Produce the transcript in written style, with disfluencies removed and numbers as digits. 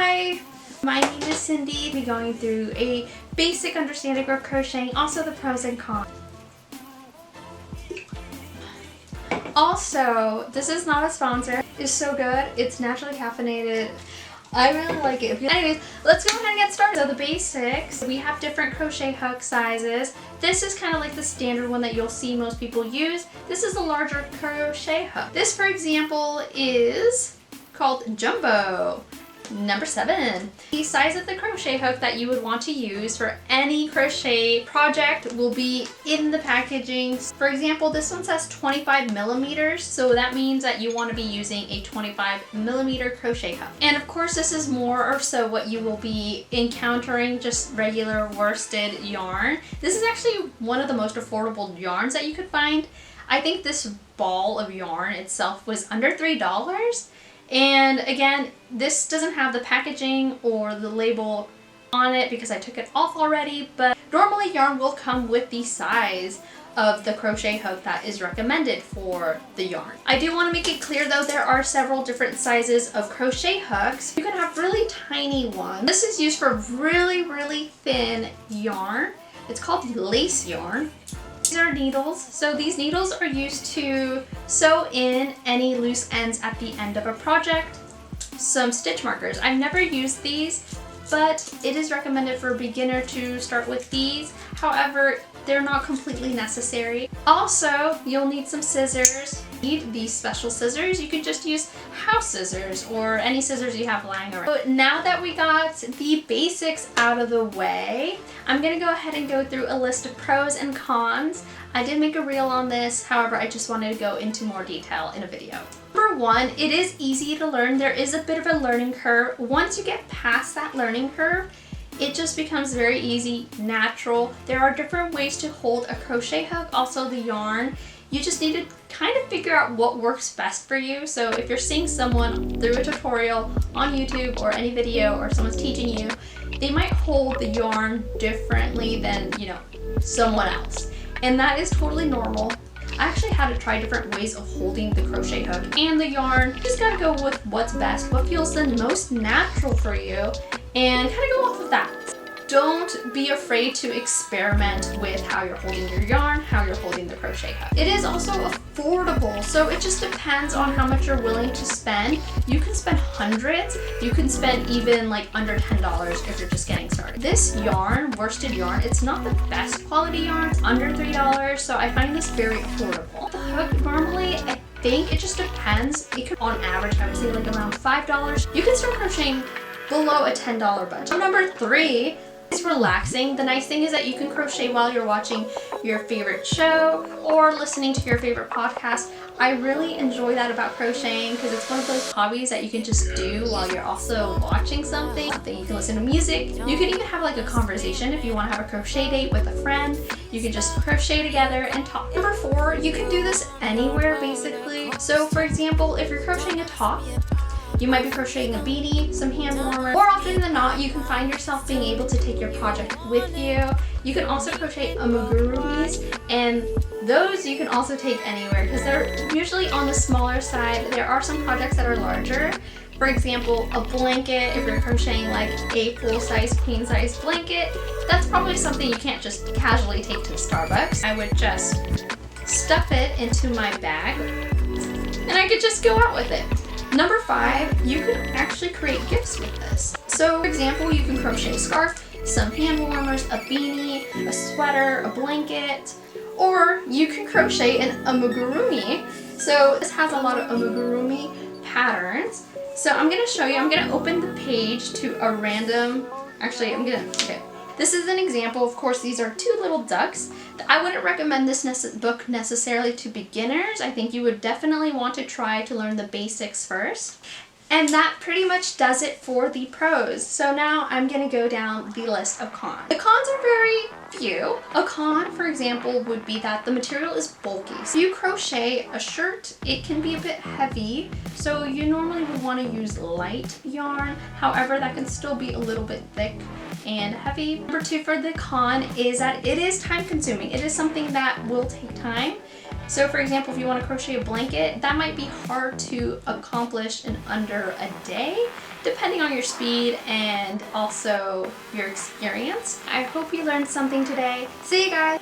Hi, my name is Cindy. We'll be going through a basic understanding of crocheting, also the pros and cons. Also, this is not a sponsor. It's so good. It's naturally caffeinated. I really like it. Anyways, let's go ahead and get started. So the basics, we have different crochet hook sizes. This is kind of like the standard one that you'll see most people use. This is a larger crochet hook. This, for example, is called Jumbo. Number 7. The size of the crochet hook that you would want to use for any crochet project will be in the packaging. For example, this one says 25 millimeters, so that means that you want to be using a 25 millimeter crochet hook. And of course, this is more or so what you will be encountering, just regular worsted yarn. This is actually one of the most affordable yarns that you could find. I think this ball of yarn itself was under $3. And again, this doesn't have the packaging or the label on it because I took it off already, but normally yarn will come with the size of the crochet hook that is recommended for the yarn. I do want to make it clear though, there are several different sizes of crochet hooks. You can have really tiny ones. This is used for really thin yarn. It's called lace yarn. These are needles. So these needles are used to sew in any loose ends at the end of a project. Some stitch markers. I've never used these, but it is recommended for a beginner to start with these. However, they're not completely necessary. Also, you'll need some scissors. Need these special scissors. You could just use house scissors or any scissors you have lying around. So now that we got the basics out of the way, I'm gonna go ahead and go through a list of pros and cons. I did make a reel on this, however, I just wanted to go into more detail in a video. Number 1, it is easy to learn. There is a bit of a learning curve. Once you get past that learning curve, it just becomes very easy, natural. There are different ways to hold a crochet hook, also the yarn. You just need to kind of figure out what works best for you. So if you're seeing someone through a tutorial on YouTube or any video or someone's teaching you, they might hold the yarn differently than, someone else. And that is totally normal. I actually had to try different ways of holding the crochet hook and the yarn. You just gotta go with what's best, what feels the most natural for you, and kind of go off of that. Don't be afraid to experiment with how you're holding your yarn, how you're holding the crochet hook. It is also affordable, so it just depends on how much you're willing to spend. You can spend hundreds, you can spend even like under $10 if you're just getting started. This yarn, worsted yarn, it's not the best quality yarn, it's under $3, so I find this very affordable. The hook, normally, I think it just depends. It could, on average, I would say like around $5. You can start crocheting below a $10 budget. So number 3, it's relaxing. The nice thing is that you can crochet while you're watching your favorite show or listening to your favorite podcast. I really enjoy that about crocheting because it's one of those hobbies that you can just do while you're also watching something. You can listen to music. You can even have like a conversation if you want to have a crochet date with a friend. You can just crochet together and talk. Number 4, you can do this anywhere basically. So for example, if you're crocheting a top, you might be crocheting a beanie, some hand warmers. More often than not, you can find yourself being able to take your project with you. You can also crochet amigurumis, and those you can also take anywhere because they're usually on the smaller side. There are some projects that are larger. For example, a blanket, if you're crocheting like a full-size, queen-size blanket, that's probably something you can't just casually take to Starbucks. I would just stuff it into my bag, and I could just go out with it. Number 5, you can actually create gifts with this. So for example, you can crochet a scarf, some hand warmers, a beanie, a sweater, a blanket, or you can crochet an amigurumi. So this has a lot of amigurumi patterns. So I'm gonna show you, I'm gonna open the page to a random, okay. This is an example. Of course, these are 2 little ducks. I wouldn't recommend this book necessarily to beginners. I think you would definitely want to try to learn the basics first. And that pretty much does it for the pros. So now I'm gonna go down the list of cons. The cons are very few. A con, for example, would be that the material is bulky. So you crochet a shirt, it can be a bit heavy. So you normally would want to use light yarn. However, that can still be a little bit thick and heavy. Number 2 for the con is that it is time consuming. It is something that will take time. So for example, if you want to crochet a blanket, that might be hard to accomplish in under a day, depending on your speed and also your experience. I hope you learned something today. See you guys!